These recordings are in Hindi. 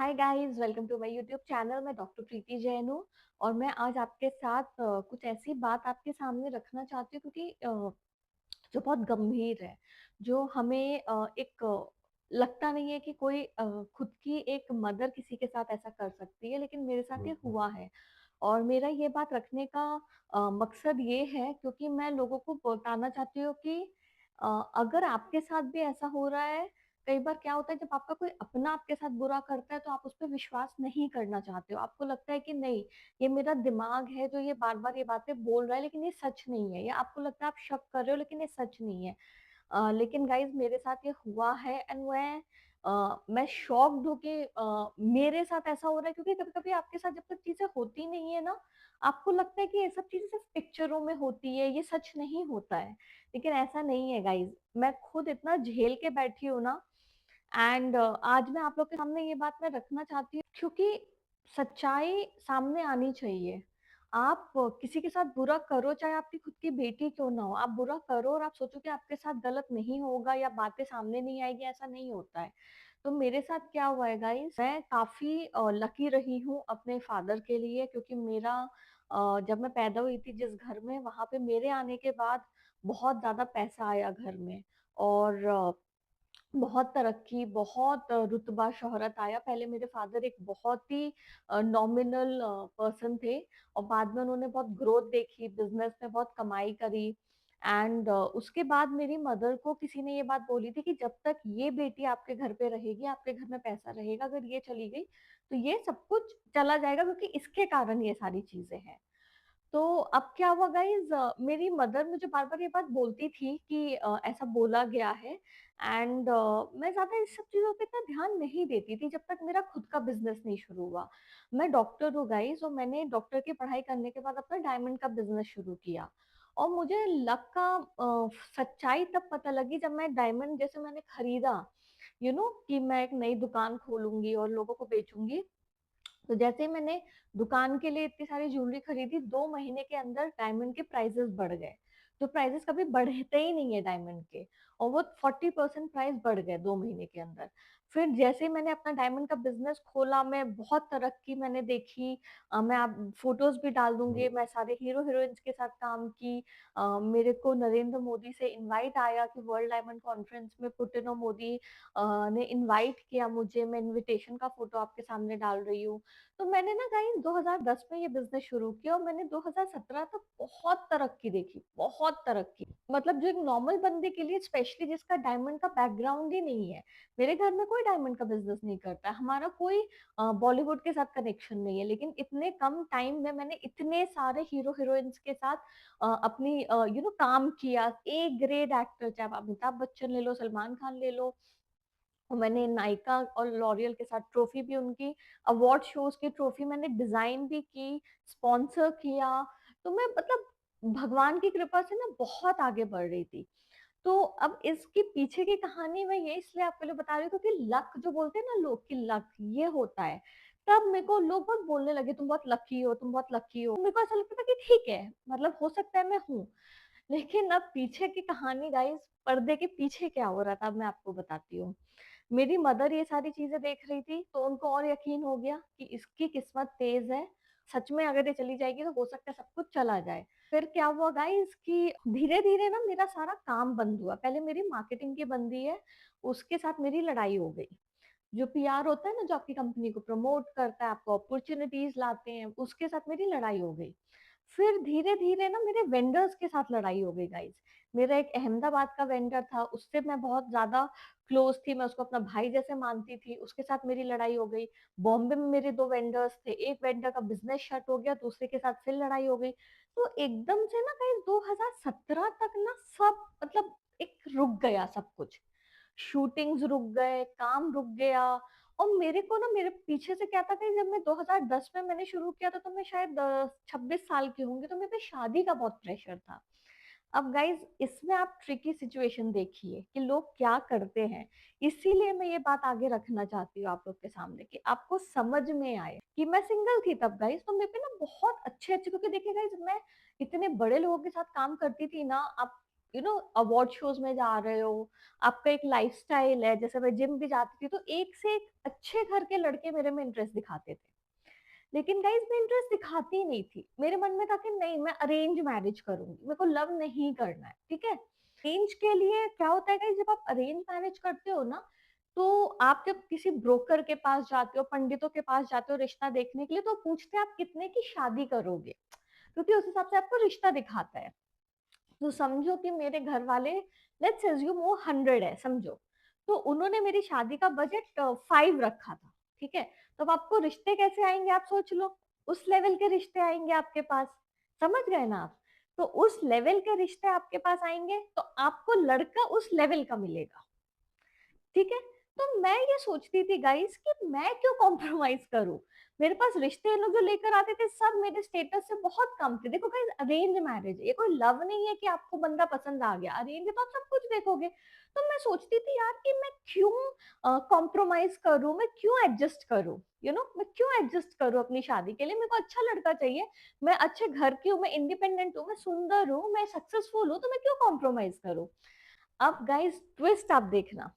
Hi guys, welcome to my YouTube channel. मैं डॉक्टर प्रीति जैन हूँ और मैं आज आपके साथ कुछ ऐसी बात आपके सामने रखना चाहती हूँ क्योंकि जो बहुत गंभीर है, जो हमें एक लगता नहीं है कि कोई खुद की एक मदर किसी के साथ ऐसा कर सकती है, लेकिन मेरे साथ ये हुआ है। और मेरा ये बात रखने का मकसद ये है क्योंकि मैं लोगों को बताना चाहती हूँ कि अगर आपके साथ भी ऐसा हो रहा है, कई बार क्या होता है जब आपका कोई अपना आपके साथ बुरा करता है तो आप उस पर विश्वास नहीं करना चाहते हो। आपको लगता है कि नहीं, ये मेरा दिमाग है जो ये बार बार ये बातें बोल रहा है, लेकिन ये सच नहीं है। या आपको लगता है आप शक कर रहे हो, लेकिन ये सच नहीं है। लेकिन गाइज मेरे साथ ये हुआ है एंड मैं शॉक्ड हूँ कि मेरे साथ ऐसा हो रहा है क्योंकि कभी कभी आपके साथ जब तक चीजें होती नहीं है ना, आपको लगता है कि ये सब चीजें सिर्फ पिक्चरों में होती है, ये सच नहीं होता है। लेकिन ऐसा नहीं है गाइज, मैं खुद इतना झेल के बैठी हूँ ना। एंड आज मैं आप लोग के सामने ये बात मैं रखना चाहती हूँ क्योंकि सच्चाई सामने आनी चाहिए। आप किसी के साथ बुरा करो, चाहे आपकी खुद की बेटी क्यों ना हो, आप बुरा करो और आप सोचो कि आपके साथ गलत नहीं होगा या बातें सामने नहीं आएगी, ऐसा नहीं होता है। तो मेरे साथ क्या हुआ है गाइस, मैं काफी लकी रही हूँ अपने फादर के लिए क्योंकि मेरा जब मैं पैदा हुई थी जिस घर में, वहां पे मेरे आने के बाद बहुत ज्यादा पैसा आया घर में। और बहुत तरक्की, बहुत रुतबा शोहरत आया। पहले मेरे फादर एक बहुत ही नॉमिनल पर्सन थे और बाद में उन्होंने बहुत ग्रोथ देखी, बिजनेस में बहुत कमाई करी। एंड उसके बाद मेरी मदर को किसी ने ये बात बोली थी कि जब तक ये बेटी आपके घर पे रहेगी, आपके घर में पैसा रहेगा, अगर ये चली गई तो ये सब कुछ चला जाएगा क्योंकि इसके कारण ये सारी चीजें हैं। तो अब क्या हुआ गाइज, मेरी मदर मुझे बार बार ये बात बोलती थी कि ऐसा बोला गया है। एंड मैं ज्यादा इस सब चीजों पे इतना ध्यान नहीं देती थी जब तक मेरा खुद का बिजनेस नहीं शुरू हुआ। मैं डॉक्टर हूँ गाइज और मैंने डॉक्टर की पढ़ाई करने के बाद अपना डायमंड का बिजनेस शुरू किया। और मुझे लक का सच्चाई तब पता लगी जब मैं डायमंड जैसे मैंने खरीदा, कि मैं एक नई दुकान खोलूंगी और लोगों को बेचूंगी। तो जैसे ही मैंने दुकान के लिए इतनी सारी ज्वेलरी खरीदी, 2 महीने के अंदर डायमंड के प्राइसेस बढ़ गए। तो प्राइसेस कभी बढ़ते ही नहीं है डायमंड के, और वो 40% प्राइस बढ़ गए 2 महीने के अंदर। फिर जैसे ही मैंने अपना डायमंड का बिजनेस खोला, मैं बहुत तरक्की मैंने देखी। मैं आप फोटोज भी डाल दूंगी, मैं सारे हीरो हीरोइंस के साथ काम की। मेरे को नरेंद्र मोदी से इनवाइट आया कि वर्ल्ड डायमंड कॉन्फ्रेंस में पुतिन मोदी ने इनवाइट किया मुझे। मैं इनविटेशन का फोटो आपके सामने डाल रही हूँ। तो मैंने ना गाइस 2010 में ये बिजनेस शुरू किया और मैंने 2017 तक बहुत तरक्की देखी, बहुत तरक्की। मतलब जो एक नॉर्मल बंदे के लिए, स्पेशली जिसका डायमंड का बैकग्राउंड ही नहीं है। मेरे घर में कोई डायमंड का बिजनेस नहीं करता है, हमारा कोई बॉलीवुड के साथ कनेक्शन नहीं है, लेकिन इतने कम टाइम में मैंने इतने सारे हीरो हीरोइंस के साथ अपनी काम किया। ए ग्रेड एक्टर, चाहे आप अमिताभ बच्चन ले लो, सलमान खान ले लो। और मैंने नायका और लॉरियल के साथ ट्रॉफी भी, उनकी अवार्ड शोज की ट्रॉफी मैंने डिजाइन भी की, स्पॉन्सर किया। तो मैं मतलब भगवान की कृपा से ना बहुत आगे बढ़ रही थी। तो अब इसके पीछे की कहानी मैं ये इसलिए आपके लिए बता रही हूँ क्योंकि लक जो बोलते हैं ना लोग, की लक ये होता है। तब मेरे को लोग बहुत बोलने लगे, तुम बहुत लकी हो, तुम बहुत लकी हो। मेरे को ऐसा लगता था कि ठीक है, मतलब हो सकता है मैं हूँ। लेकिन अब पीछे की कहानी गाइस, पर्दे के पीछे क्या हो रहा था, अब मैं आपको बताती हूँ। मेरी मदर ये सारी चीजें देख रही थी तो उनको और यकीन हो गया कि इसकी किस्मत तेज है, सच में अगर ये चली जाएगी तो हो सकता है सब कुछ चला जाए। फिर क्या हुआ गाइस कि धीरे धीरे ना मेरा सारा काम बंद हुआ। पहले मेरी मार्केटिंग की बंदी है, उसके साथ मेरी लड़ाई हो गई। जो पीआर होता है ना, जो आपकी कंपनी को प्रमोट करता है, आपको अपॉर्चुनिटीज लाते हैं, उसके साथ मेरी लड़ाई हो गई। फिर धीरे धीरे ना मेरे वेंडर्स के साथ लड़ाई हो गई गाइस। मेरा एक अहमदाबाद का वेंडर था, उससे मैं बहुत ज्यादा क्लोज थी, मैं उसको अपना भाई जैसे मानती थी, उसके साथ मेरी लड़ाई हो गई। बॉम्बे में मेरे 2 वेंडर्स थे, एक वेंडर का बिजनेस शट हो गया, दूसरे के साथ फिर लड़ाई हो गई। तो एकदम से ना गाइस 2017 तक ना सब मतलब एक रुक गया सब कुछ। शूटिंग्स रुक गए, काम रुक गया। और मेरे को ना, मेरे पीछे से क्या था कि जब मैं 2010 में मैंने शुरू किया था तो मैं शायद 26 साल की होंगी, तो मेरे पे शादी का बहुत प्रेशर था। अब गाइज इसमें आप ट्रिकी सिचुएशन देखिए कि लोग क्या करते हैं। इसीलिए मैं ये बात आगे रखना चाहती हूँ आप लोग के सामने कि आपको समझ में आए कि मैं सिंगल थी तब गाइज, तो मेरे पे ना बहुत अच्छे अच्छे, क्योंकि देखिए गाइज मैं इतने बड़े लोगों के साथ काम करती थी ना। आप अवार्ड शोज में जा रहे हो, आपका एक लाइफस्टाइल है, जैसे मैं जिम भी जाती थी तो एक से एक अच्छे घर के लड़के मेरे में इंटरेस्ट दिखाते थे। लेकिन गाइस मैं इंटरेस्ट दिखाती ही नहीं थी, मेरे मन में था कि नहीं मैं अरेंज मैरिज करूंगी, मेरे को लव नहीं करना है, ठीक है। अरेंज के लिए क्या होता है गाइस, जब आप अरेंज मैरिज करते हो ना, तो आप जब किसी ब्रोकर के पास जाते हो, पंडितों के पास जाते हो रिश्ता देखने के लिए, तो पूछते हैं आप कितने की शादी करोगे, क्योंकि उस हिसाब से आपको रिश्ता दिखाता है। तो समझो कि मेरे घर वाले, लेट्स अज्यूम वो 100 है समझो, तो उन्होंने मेरी शादी का बजट 5 रखा था, ठीक है। तो अब आपको रिश्ते कैसे आएंगे आप सोच लो, उस लेवल के रिश्ते आएंगे आपके पास, समझ गए ना आप। तो उस लेवल के रिश्ते आपके पास आएंगे तो आपको लड़का उस लेवल का मिलेगा, ठीक है। तो मैं ये सोचती थी गाइस कि मैं क्यों कॉम्प्रोमाइज करूं, मेरे पास रिश्ते ये लोग जो लेकर आते थे सब मेरे स्टेटस से बहुत कम थे। देखो गाइस अरेंज मैरिज ये कोई लव नहीं है कि आपको बंदा पसंद आ गया, अरेंज तो आप सब कुछ देखोगे। तो मैं सोचती थी यार कि मैं क्यों कॉम्प्रोमाइज करूं, मैं क्यों एडजस्ट करूं, मैं क्यों एडजस्ट करूं अपनी शादी के लिए, मेरे को अच्छा लड़का चाहिए, मैं अच्छे घर की हूँ, मैं इंडिपेंडेंट हूँ, मैं सुंदर हूँ, मैं सक्सेसफुल हूँ, तो मैं क्यों कॉम्प्रोमाइज करूं। अब गाइस ट्विस्ट आप देखना,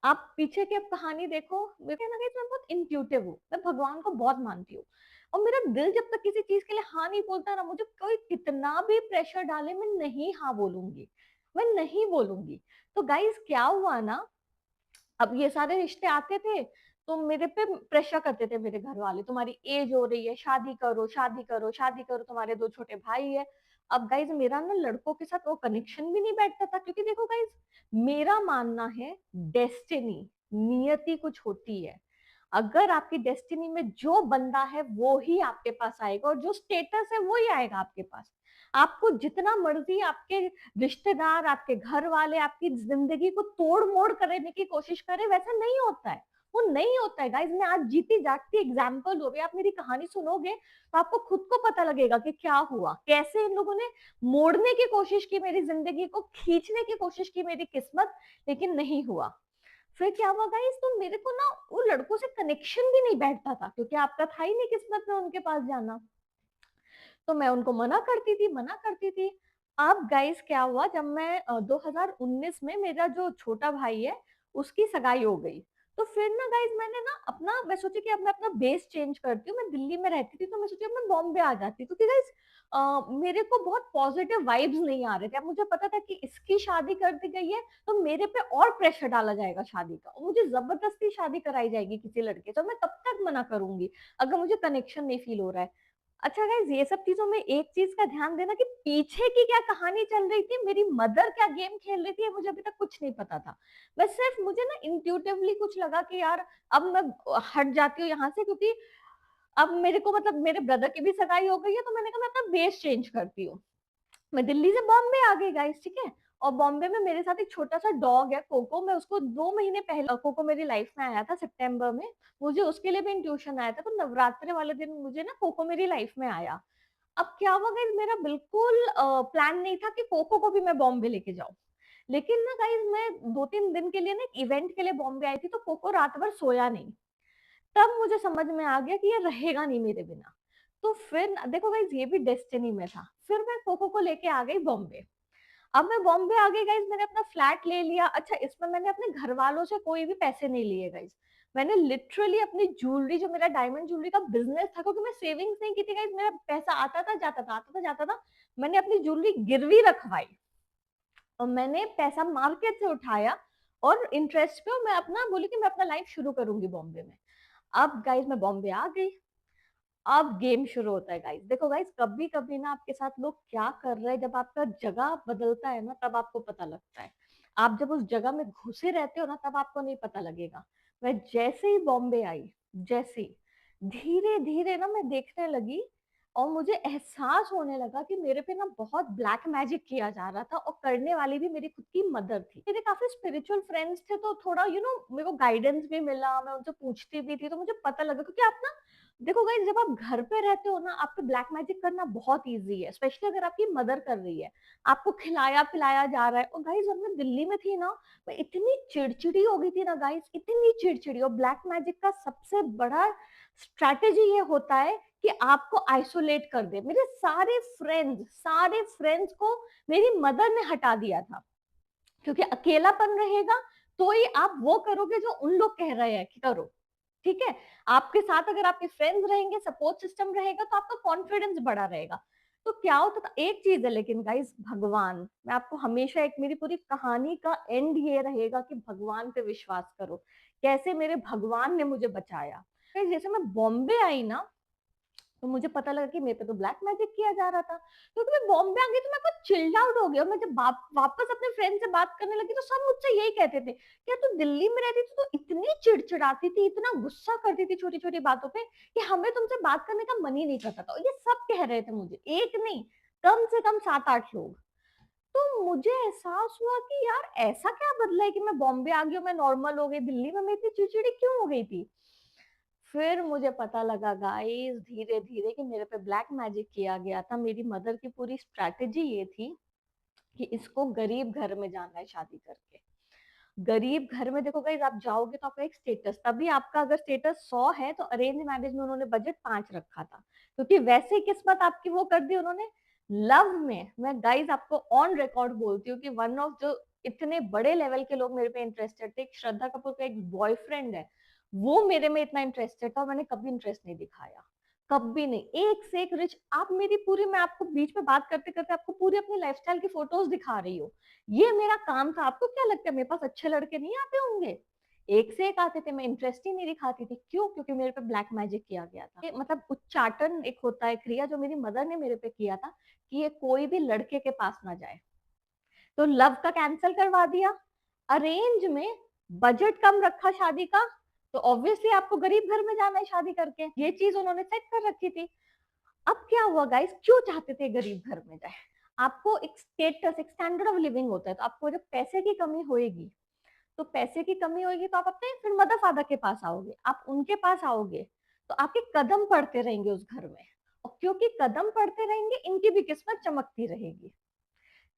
आप पीछे की अब कहानी देखो, मुझे ना मैं बहुत इंट्यूटिव हूँ, मैं भगवान को बहुत मानती हूँ, और मेरा दिल जब तक किसी चीज के लिए हाँ नहीं बोलता ना, मुझे कोई कितना भी प्रेशर डाले मैं नहीं हाँ बोलूंगी, मैं नहीं बोलूंगी। तो गाइस क्या हुआ ना, अब ये सारे रिश्ते आते थे तो मेरे पे प्रेशर करते थे मेरे घर वाले, तुम्हारी एज हो रही है, शादी करो शादी करो शादी करो, तुम्हारे 2 छोटे भाई है। अब गाइज मेरा ना लड़कों के साथ वो कनेक्शन भी नहीं बैठता था, क्योंकि देखो गाइज मेरा मानना है डेस्टिनी, नियति कुछ होती है। अगर आपकी डेस्टिनी में जो बंदा है वो ही आपके पास आएगा, और जो स्टेटस है वो ही आएगा आपके पास। आपको जितना मर्जी आपके रिश्तेदार, आपके घर वाले आपकी जिंदगी को तोड़ मोड़ करने की कोशिश करे, वैसा नहीं होता है, वो नहीं होता है गाइज। मैं आज जीती जागती एग्जाम्पल हो गई, आप मेरी कहानी सुनोगे तो आपको खुद को पता लगेगा कि क्या हुआ, कैसे इन लोगों ने मोड़ने की कोशिश की, मेरी जिंदगी को खींचने की कोशिश की, मेरी किस्मत, लेकिन नहीं हुआ। फिर क्या हुआ गाइस, तो मेरे को ना वो लड़कों से कनेक्शन भी नहीं बैठता था, क्योंकि आपका था ही नहीं किस्मत में उनके पास जाना। तो मैं उनको मना करती थी, मना करती थी। अब गाइस क्या हुआ, जब मैं 2019 में मेरा जो छोटा भाई है उसकी सगाई हो गई, तो फिर ना गाइस मैंने ना अपना, मैं सोची कि अब मैं अपना बेस चेंज करती हूँ, मैं दिल्ली में रहती थी तो मैं सोची अब मैं बॉम्बे आ जाती, क्योंकि गाइस मेरे को बहुत पॉजिटिव वाइब्स नहीं आ रहे थे। अब मुझे पता था कि इसकी शादी कर दी गई है तो मेरे पे और प्रेशर डाला जाएगा शादी का, और मुझे जबरदस्ती शादी कराई जाएगी किसी लड़के से, तो मैं कब तक मना करूंगी अगर मुझे कनेक्शन नहीं फील हो रहा है। अच्छा गाइज ये सब चीजों में एक चीज का ध्यान देना कि पीछे की क्या कहानी चल रही थी, मेरी मदर क्या गेम खेल रही थी, मुझे अभी तक कुछ नहीं पता था। बस सिर्फ मुझे ना इंट्यूटिवली कुछ लगा कि यार अब मैं हट जाती हूँ यहाँ से, क्योंकि अब मेरे को मतलब मेरे ब्रदर की भी सगाई हो गई है, तो मैंने कहा मैं अपना बेस चेंज करती हूँ। मैं दिल्ली से बॉम्बे आ गई गाइस, ठीक है। और बॉम्बे में मेरे साथ एक छोटा सा डॉग है कोको, मैं उसको 2 महीने पहले, कोको मेरी लाइफ में आया था सितंबर में, मुझे उसके लिए भी ट्यूशन आया था, तो नवरात्रि वाले दिन मुझे ना कोको मेरी लाइफ में आया। अब क्या हुआ गाइस, मेरा बिल्कुल प्लान नहीं था कि कोको को भी मैं बॉम्बे लेके जाऊं, लेकिन ना गाइस मैं 2-3 दिन के लिए ना एक इवेंट के लिए बॉम्बे आई थी, तो कोको रात भर सोया नहीं। तब मुझे समझ में आ गया कि ये रहेगा नहीं मेरे बिना। तो फिर देखो गाइस ये भी डेस्टिनी में था, फिर मैं कोको को लेके आ गई बॉम्बे। अब मैं बॉम्बे आ गई गाइस, मैंने अपना फ्लैट ले लिया। अच्छा इसमें मैंने अपने घर वालों से कोई भी पैसे नहीं लिए गाइस, मैंने लिटरली अपनी ज्वेलरी, जो मेरा डायमंड ज्वेलरी का बिजनेस था, क्योंकि मैं सेविंग्स नहीं की थी गाइस, मेरा पैसा आता था जाता था, आता था जाता था, मैंने अपनी ज्वेलरी गिरवी रखवाई और मैंने पैसा मार्केट से उठाया, और इंटरेस्ट पे मैं अपना बोली कि मैं अपना लाइफ शुरू करूंगी बॉम्बे में। अब गाइस मैं बॉम्बे आ गई, अब गेम शुरू होता है गाइस। देखो गाइस कभी कभी ना आपके साथ लोग क्या कर रहे हैं, जब आपका जगह बदलता है ना तब आपको पता लगता है। आप जब उस जगह में घुसे रहते हो ना तब आपको नहीं पता लगेगा। मैं जैसे ही बॉम्बे आई, जैसे ही धीरे धीरे ना मैं देखने लगी, और मुझे एहसास होने लगा कि मेरे पे ना बहुत ब्लैक मैजिक किया जा रहा था, और करने वाली भी मेरी खुद की मदर थी। मेरे काफी स्पिरिचुअल फ्रेंड्स थे, तो थोड़ा मेरे को गाइडेंस भी मिला, मैं उनसे पूछती भी थी, तो मुझे पता लगा, क्योंकि आप ना देखो गाइस, जब आप घर पे रहते हो ना, आप पे ब्लैक मैजिक करना बहुत इजी है, स्पेशली अगर आपकी मदर कर रही है, आपको खिलाया पिलाया जा रहा है। और गाइस, जब मैं दिल्ली में थी ना, मैं इतनी चिड़चिड़ी हो गई थी ना गाइस, इतनी चिड़चिड़ी। और ब्लैक मैजिक का सबसे बड़ा स्ट्रैटेजी ये होता है कि आपको आइसोलेट कर दे। मेरे सारे फ्रेंड्स को मेरी मदर ने हटा दिया था, क्योंकि अकेलापन रहेगा तो ही आप वो करोगे जो उन लोग कह रहे हैं कि करो। ठीक है, आपके साथ अगर आपके फ्रेंड्स रहेंगे, सपोर्ट सिस्टम रहेगा, तो आपका कॉन्फिडेंस बढ़ा रहेगा। तो क्या होता था, एक चीज है लेकिन गाइस, भगवान, मैं आपको हमेशा, एक मेरी पूरी कहानी का एंड ये रहेगा कि भगवान पे विश्वास करो। कैसे मेरे भगवान ने मुझे बचाया। जैसे मैं बॉम्बे आई ना, तो मुझे पता लगा कि मेरे पे तो ब्लैक मैजिक किया जा रहा था। क्योंकि मैं बॉम्बे आ गई तो मैं कुछ चिल्ड आउट हो गया। मैं जब वापस अपने फ्रेंड से बात करने लगी तो सब मुझसे यही कहते थे, क्या तू दिल्ली में रहती थी तो इतनी चिड़चिड़ाती थी, इतना गुस्सा करती थी छोटी छोटी बातों पे, कि हमें तुमसे बात करने का मन ही नहीं करता था। और ये सब कह रहे थे मुझे, एक नहीं, कम से कम 7-8 लोग। तो मुझे एहसास हुआ कि यार ऐसा क्या बदला है कि मैं बॉम्बे आ गई हूँ, मैं नॉर्मल हो गई, दिल्ली में मैं इतनी चिड़चिड़ी क्यों हो गई थी। फिर मुझे पता लगा गाइस, धीरे धीरे, कि मेरे पे ब्लैक मैजिक किया गया था। मेरी मदर की पूरी स्ट्रैटेजी ये थी कि इसको गरीब घर में जाना है शादी करके। गरीब घर में, देखो गाइस, आप जाओगे तो आपका एक स्टेटस, तभी आपका अगर स्टेटस 100 है तो अरेंज मैरिज में उन्होंने बजट 5 रखा था, क्योंकि वैसे ही किस्मत आपकी वो कर दी उन्होंने। लव में मैं गाइस आपको ऑन रिकॉर्ड बोलती हूँ कि वन ऑफ जो इतने बड़े लेवल के लोग मेरे पे इंटरेस्टेड थे, एक श्रद्धा कपूर का एक बॉयफ्रेंड है, वो मेरे में इतना इंटरेस्टेड था, और मैंने कभी इंटरेस्ट नहीं दिखाया, कभी नहीं। एक से एक रिच, आप मेरी पूरी, मैं आपको बीच में बात करते करते आपको पूरी अपनी लाइफस्टाइल की फोटोज दिखा रही हूँ। ये मेरा काम था। आपको क्या लगता है मेरे पास अच्छे लड़के नहीं आते होंगे? एक से एक आते थे, मैं इंटरेस्ट ही नहीं दिखाती थी। क्यों? क्योंकि मेरे पे ब्लैक मैजिक किया गया था। मतलब उच्चाटन एक होता है क्रिया, जो मेरी मदर ने मेरे पे किया था, कि ये कोई भी लड़के के पास ना जाए। तो लव का कैंसिल करवा दिया, अरेंज में बजट कम रखा शादी का, तो ऑब्वियसली आपको गरीब घर में जाना है शादी करके, ये चीज उन्होंने सेट कर रखी थी। अब क्या हुआ गाइस, क्यों चाहते थे गरीब घर में जाए? आपको एक स्टेटस, एक स्टैंडर्ड ऑफ लिविंग होता है, तो आपको जब पैसे की कमी होएगी, तो पैसे की कमी होगी तो आप अपने फिर मदर फादर के पास आओगे, आप उनके पास आओगे, तो आपके कदम पड़ते रहेंगे उस घर में। और क्योंकि कदम पड़ते रहेंगे, इनकी भी किस्मत चमकती रहेगी।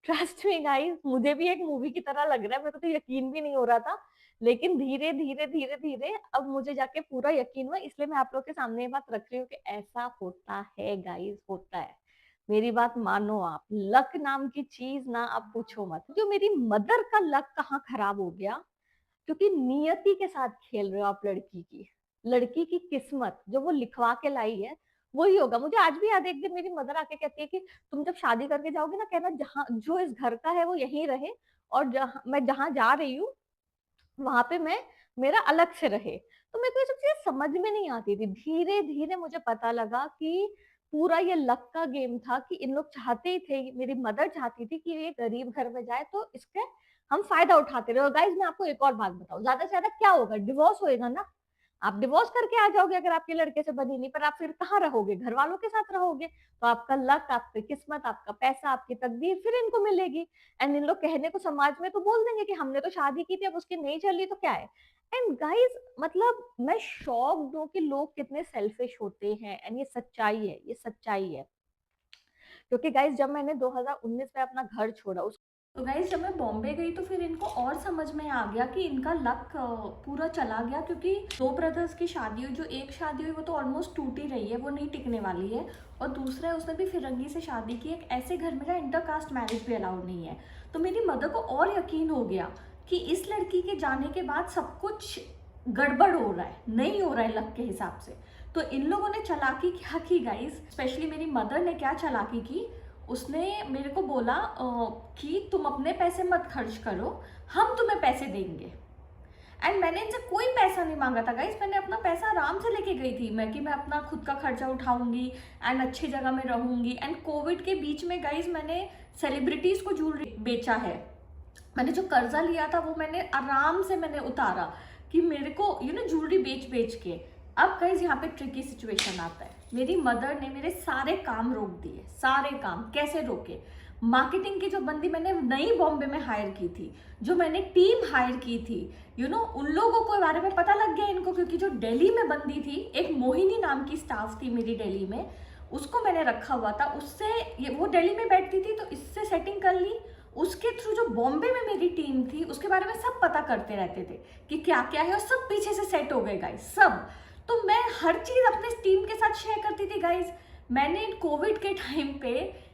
ट्रस्ट मी गाइस, मुझे भी एक मूवी की तरह लग रहा है, मेरे को तो यकीन भी नहीं हो रहा था, लेकिन धीरे धीरे धीरे धीरे अब मुझे जाके पूरा यकीन हुआ। इसलिए मैं आप लोग के सामने ये बात रख रही हूँ कि ऐसा होता है गाइस, होता है। मेरी बात मानो आप, लक नाम की चीज ना आप पूछो मत। जो मेरी मदर का लक कहाँ खराब हो गया, क्योंकि नियति के साथ खेल रहे हो आप। लड़की की किस्मत जो वो लिखवा के लाई है, वही होगा। मुझे आज भी याद है, एक दिन मेरी मदर आके कहती है कि तुम जब शादी करके जाओगे ना, कहना जहाँ जो इस घर का है वो यहीं रहे, और मैं जहाँ जा रही हूँ वहां पे मैं, मेरा अलग से रहे। तो मेरे को ये सब चीजें समझ में नहीं आती थी। धीरे धीरे मुझे पता लगा कि पूरा ये लक का गेम था, कि इन लोग चाहते ही थे, मेरी मदर चाहती थी कि ये गरीब घर में जाए, तो इसके हम फायदा उठाते रहे। और गाइज, मैं आपको एक और बात बताऊं, ज्यादा से ज्यादा क्या होगा, डिवोर्स होएगा ना। आप डिवोर्स करके आ जाओगे अगर आपके लड़के से बनी नहीं, पर आप फिर कहाँ रहोगे? घर वालों के साथ रहोगे। तो आपका लक, आपकी किस्मत, आपका पैसा, आपकी तकदीर फिर इनको मिलेगी। एंड इन लोग कहने को समाज में तो बोल देंगे कि हमने तो शादी की थी, अब उसकी नहीं चली तो क्या है। एंड गाइस, मतलब मैं शॉक्ड हूँ कि लोग कितने सेल्फिश होते हैं। एंड ये सच्चाई है, ये सच्चाई है। क्योंकि गाइस, जब मैंने 2019 में अपना घर छोड़ा, उस तो गाइज जब मैं बॉम्बे गई तो फिर इनको और समझ में आ गया कि इनका लक पूरा चला गया, क्योंकि दो ब्रदर्स की शादी हुई। जो एक शादी हुई वो तो ऑलमोस्ट टूट ही रही है, वो नहीं टिकने वाली है। और दूसरा है, उसने भी फिरंगी से शादी की, एक ऐसे घर में जहाँ इंटरकास्ट मैरिज भी अलाउड नहीं है। तो मेरी मदर को और यकीन हो गया कि इस लड़की के जाने के बाद सब कुछ गड़बड़ हो रहा है, नहीं हो रहा है लक के हिसाब से। तो इन लोगों ने चालाकी क्या की गाइज, स्पेशली मेरी मदर ने क्या चालाकी की, उसने मेरे को बोला कि तुम अपने पैसे मत खर्च करो, हम तुम्हें पैसे देंगे। एंड मैंने इनसे कोई पैसा नहीं मांगा था गाइज, मैंने अपना पैसा आराम से लेके गई थी, मैं कि मैं अपना खुद का खर्चा उठाऊंगी एंड अच्छी जगह में रहूंगी। एंड कोविड के बीच में गाइज मैंने सेलिब्रिटीज को ज्वेलरी बेचा है। मैंने जो कर्जा लिया था वो मैंने आराम से मैंने उतारा, कि मेरे को ज्वेलरी बेच बेच के। अब गाइज यहाँ पे ट्रिकी सिचुएशन आता है, मेरी मदर ने मेरे सारे काम रोक दिए। सारे काम कैसे रोके? मार्केटिंग की जो बंदी मैंने नई बॉम्बे में हायर की थी, जो मैंने टीम हायर की थी, उन लोगों को बारे में पता लग गया इनको, क्योंकि जो दिल्ली में बंदी थी, एक मोहिनी नाम की स्टाफ थी मेरी दिल्ली में, उसको मैंने रखा हुआ था। उससे वो दिल्ली में बैठती थी तो इससे सेटिंग कर ली। उसके थ्रू जो बॉम्बे में मेरी टीम थी उसके बारे में सब पता करते रहते थे कि क्या क्या है, और सब पीछे से सेट हो गए गाइज सब। तो मैं हर चीज अपने टीम के साथ शेयर करती थी गाइज। मैंने कोविड के टाइम पे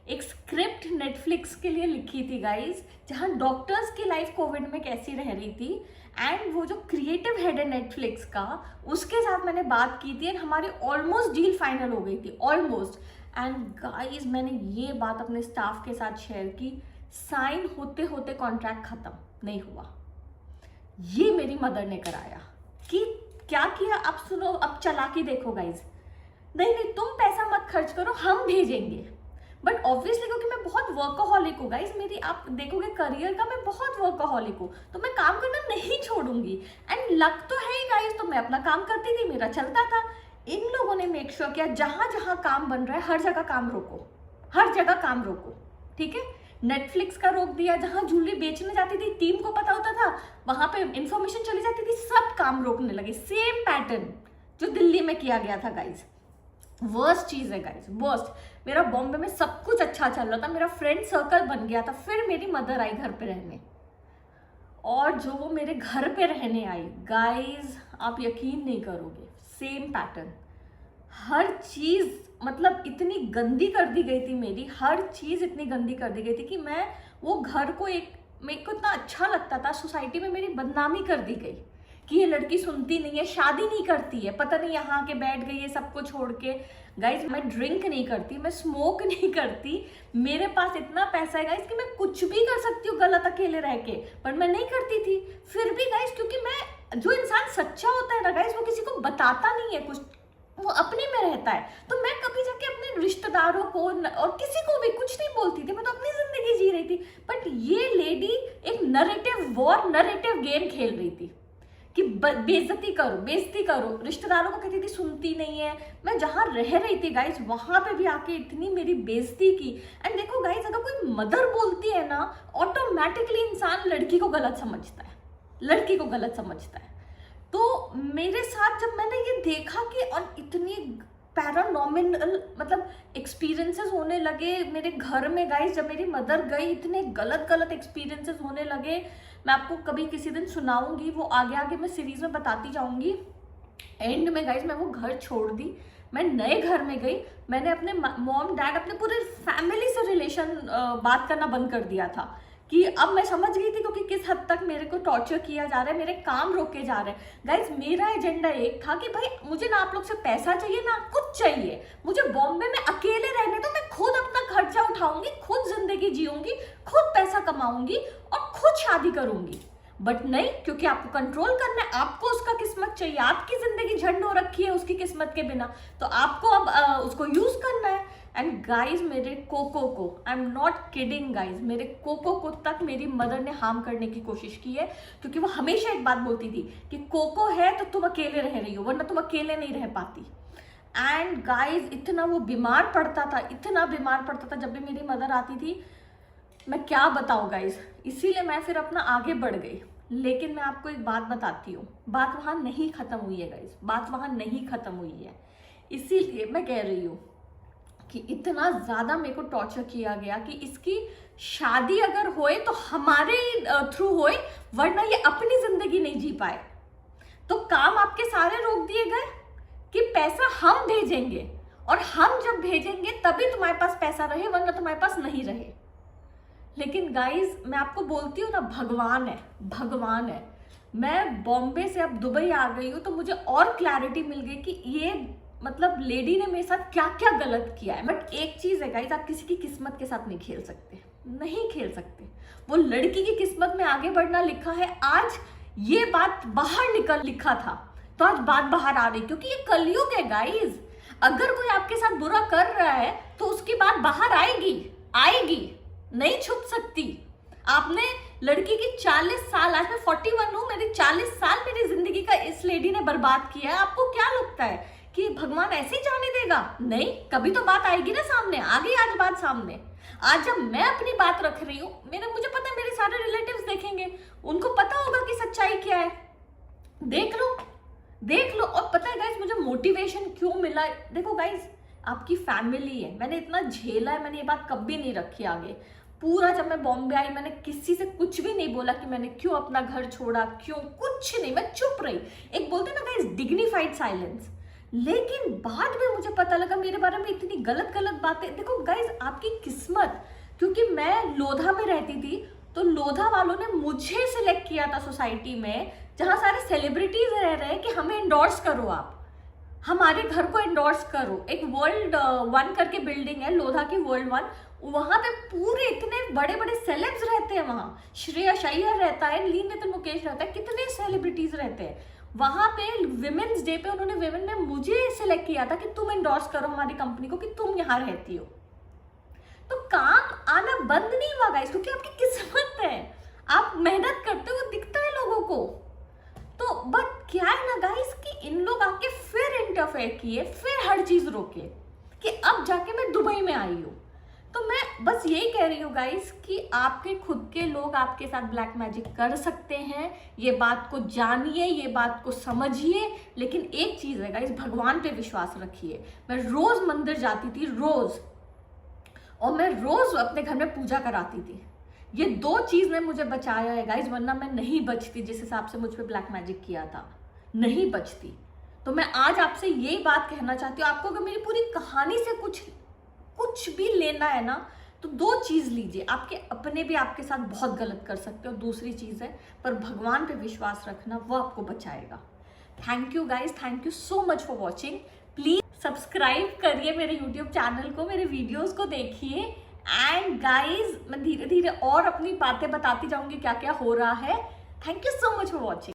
एक स्क्रिप्ट नेटफ्लिक्स के लिए लिखी थी गाइज, जहाँ डॉक्टर्स की लाइफ कोविड में कैसी रह रही थी, एंड वो जो क्रिएटिव हेड है नेटफ्लिक्स का, उसके साथ मैंने बात की थी, एंड हमारी ऑलमोस्ट डील फाइनल हो गई थी, ऑलमोस्ट। एंड गाइज मैंने ये बात अपने स्टाफ के साथ शेयर की, साइन होते होते कॉन्ट्रैक्ट खत्म नहीं हुआ। ये मेरी मदर ने कराया। कि क्या किया, अब सुनो, अब चालाकी देखो गाइज। नहीं नहीं, तुम पैसा मत खर्च करो, हम भेजेंगे। बट ऑब्वियसली क्योंकि मैं बहुत वर्कaholic हूँ गाइज, मेरी आप देखोगे करियर का, मैं बहुत वर्कaholic हूँ, तो मैं काम करना नहीं छोड़ूंगी। एंड लक तो है ही गाइज, तो मैं अपना काम करती थी, मेरा चलता था। इन लोगों ने मेक श्योर किया जहां जहां काम बन रहा है हर जगह काम रोको, हर जगह काम रोको, ठीक है। नेटफ्लिक्स का रोक दिया, जहां ज्वेलरी बेचने जाती थी टीम को पता होता था, वहां पे इंफॉर्मेशन चली जाती थी, सब काम रोकने लगे। सेम पैटर्न जो दिल्ली में किया गया था गाइज। वर्स्ट चीज है गाइज, वर्स्ट। मेरा बॉम्बे में सब कुछ अच्छा चल रहा था, मेरा फ्रेंड सर्कल बन गया था, फिर मेरी मदर आई घर पे रहने, और जो वो मेरे घर पे रहने आई गाइज, आप यकीन नहीं करोगे, सेम पैटर्न। हर चीज मतलब इतनी गंदी कर दी गई थी मेरी, हर चीज इतनी गंदी कर दी गई थी कि मैं वो घर को मेरे को इतना अच्छा लगता था, सोसाइटी में मेरी बदनामी कर दी गई कि ये लड़की सुनती नहीं है, शादी नहीं करती है, पता नहीं यहाँ आके बैठ गई है सबको छोड़ के। गाइज मैं ड्रिंक नहीं करती, मैं स्मोक नहीं करती, मेरे पास इतना पैसा है गाइज कि मैं कुछ भी कर सकती हूँ गलत अकेले रह के, पर मैं नहीं करती थी। फिर भी गाइज, क्योंकि मैं, जो इंसान सच्चा होता है ना गाइज, वो किसी को बताता नहीं है कुछ, वो अपने में रहता है। तो मैं कभी जाके अपने रिश्तेदारों को और किसी को भी कुछ नहीं बोलती थी, मैं तो अपनी जिंदगी जी रही थी। बट ये लेडी एक नरेटिव वॉर, नरेटिव गेम खेल रही थी कि बेइज्जती करो, बेइज्जती करो, रिश्तेदारों को कहती थी सुनती नहीं है। मैं जहां रह रही थी गाइज, वहां पे भी आके इतनी मेरी बेइज्जती की। एंड देखो गाइज, अगर कोई मदर बोलती है ना, ऑटोमेटिकली इंसान लड़की को गलत समझता है, लड़की को गलत समझता है। तो मेरे साथ जब मैंने ये देखा कि और इतनी पैरानॉर्मल मतलब एक्सपीरियंसेस होने लगे मेरे घर में गाइस, जब मेरी मदर गई, इतने गलत गलत एक्सपीरियंसेस होने लगे। मैं आपको कभी किसी दिन सुनाऊंगी, वो आगे आगे मैं सीरीज में बताती जाऊंगी। एंड में गाइस मैं वो घर छोड़ दी, मैं नए घर में गई, मैंने अपने मॉम डैड, अपने पूरे फैमिली से रिलेशन बात करना बंद कर दिया था कि अब मैं समझ गई थी क्योंकि किस हद तक मेरे को टॉर्चर किया जा रहा है, मेरे काम रोके जा रहे हैं। गाइज मेरा एजेंडा एक था कि भाई मुझे ना आप लोग से पैसा चाहिए ना कुछ चाहिए, मुझे बॉम्बे में अकेले रहने दो, मैं खुद अपना खर्चा उठाऊंगी, खुद जिंदगी जीऊंगी, खुद पैसा कमाऊंगी और खुद शादी करूंगी। बट नहीं, क्योंकि आपको कंट्रोल करना है, आपको उसका किस्मत चाहिए, आपकी जिंदगी झंड हो रखी है उसकी किस्मत के बिना, तो आपको अब उसको यूज करना है। एंड गाइज मेरे कोको को, I am not kidding guys, मेरे कोको को तक मेरी मदर ने हार्म करने की कोशिश की है, क्योंकि वो हमेशा एक बात बोलती थी कि कोको है तो तुम अकेले रह रही हो, वरना तुम अकेले नहीं रह पाती। एंड गाइज इतना वो बीमार पड़ता था, इतना बीमार पड़ता था जब भी मेरी मदर आती थी, मैं क्या बताऊँ गाइज। इसीलिए मैं फिर अपना आगे बढ़ गई। लेकिन मैं आपको एक बात बताती हूँ, बात वहाँ नहीं खत्म हुई है गाइज, बात वहाँ नहीं खत्म हुई है। इसीलिए मैं कह रही हूँ कि इतना ज़्यादा मेरे को टॉर्चर किया गया कि इसकी शादी अगर होए तो हमारे थ्रू होए, वरना ये अपनी जिंदगी नहीं जी पाए। तो काम आपके सारे रोक दिए गए कि पैसा हम भेजेंगे, और हम जब भेजेंगे तभी तुम्हारे पास पैसा रहे, वरना तुम्हारे पास नहीं रहे। लेकिन गाइज मैं आपको बोलती हूँ ना, भगवान है, भगवान है। मैं बॉम्बे से अब दुबई आ गई हूँ तो मुझे और क्लैरिटी मिल गई कि ये मतलब लेडी ने मेरे साथ क्या क्या गलत किया है। बट एक चीज है गाइस, आप किसी की किस्मत के साथ नहीं खेल सकते, नहीं खेल सकते। वो लड़की की किस्मत में आगे बढ़ना लिखा है, आज ये बात बाहर निकल लिखा था तो आज बात बाहर आ रही, क्योंकि ये कलयुग है गाइस। अगर कोई आपके साथ बुरा कर रहा है तो उसकी बात बाहर आएगी, आएगी, नहीं छुप सकती। आपने लड़की की 40 साल, आज मैं 41 हूँ, मेरी 40 साल मेरी जिंदगी का इस लेडी ने बर्बाद किया है। आपको क्या लगता है कि भगवान ऐसे ही जाने देगा? नहीं, कभी तो बात आएगी ना सामने, आ गई आज बात सामने। आज जब मैं अपनी बात रख रही हूँ, मुझे पता है मेरे सारे रिलेटिव्स देखेंगे, उनको पता होगा कि सच्चाई क्या है। देख लो देख लो। और पता है गाइज मुझे मोटिवेशन क्यों मिला, देखो गाइज आपकी फैमिली है, मैंने इतना झेला है, मैंने ये बात कभी नहीं रखी आगे। पूरा जब मैं बॉम्बे आई मैंने किसी से कुछ भी नहीं बोला कि मैंने क्यों अपना घर छोड़ा, क्यों, कुछ नहीं, मैं चुप रही। एक बोलते ना गाइज डिग्निफाइड साइलेंस। लेकिन बाद में मुझे पता लगा मेरे बारे में इतनी गलत गलत बातें। देखो गाइज आपकी किस्मत, क्योंकि मैं लोधा में रहती थी तो लोधा वालों ने मुझे सिलेक्ट किया था सोसाइटी में, जहां सारे सेलिब्रिटीज रह रहे हैं कि हमें एंडोर्स करो, आप हमारे घर को एंडोर्स करो। एक वर्ल्ड 1 करके बिल्डिंग है लोधा की, वर्ल्ड 1, वहां पे पूरे इतने बड़े बड़े सेलेब्स रहते हैं। वहां श्रेयस अय्यर रहता है, लीन नितिन मुकेश रहता है, कितने सेलिब्रिटीज रहते हैं वहां पे। विमेन्स डे पे उन्होंने विमेन में मुझे सिलेक्ट किया था कि तुम एंडोर्स करो हमारी कंपनी को, कि तुम यहाँ रहती हो। तो काम आना बंद नहीं हुआ गाइस, क्योंकि आपकी किस्मत है, आप मेहनत करते हो, दिखता है लोगों को। तो बट क्या है ना गाइस कि इन लोग आके फिर इंटरफेयर किए, फिर हर चीज रोके, कि अब जाके मैं दुबई में आई हूं। तो मैं बस यही कह रही हूँ गाइस कि आपके खुद के लोग आपके साथ ब्लैक मैजिक कर सकते हैं, ये बात को जानिए, ये बात को समझिए। लेकिन एक चीज है गाइस, भगवान पे विश्वास रखिए। मैं रोज मंदिर जाती थी, रोज, और मैं रोज अपने घर में पूजा कराती थी। ये 2 चीज ने मुझे बचाया है गाइज, वरना मैं नहीं बचती जिस हिसाब से मुझ पे ब्लैक मैजिक किया था, नहीं बचती। तो मैं आज आपसे यही बात कहना चाहती हूँ, आपको अगर मेरी पूरी कहानी से कुछ भी लेना है ना, तो 2 चीज लीजिए। आपके अपने भी आपके साथ बहुत गलत कर सकते हो, दूसरी चीज है पर भगवान पे विश्वास रखना, वो आपको बचाएगा। Thank you guys, thank you so much for watching. Please subscribe करिए मेरे यूट्यूब चैनल को, मेरे वीडियोस को देखिए। एंड गाइज मैं धीरे धीरे और अपनी बातें बताती जाऊंगी क्या क्या हो रहा है। Thank you so much for watching.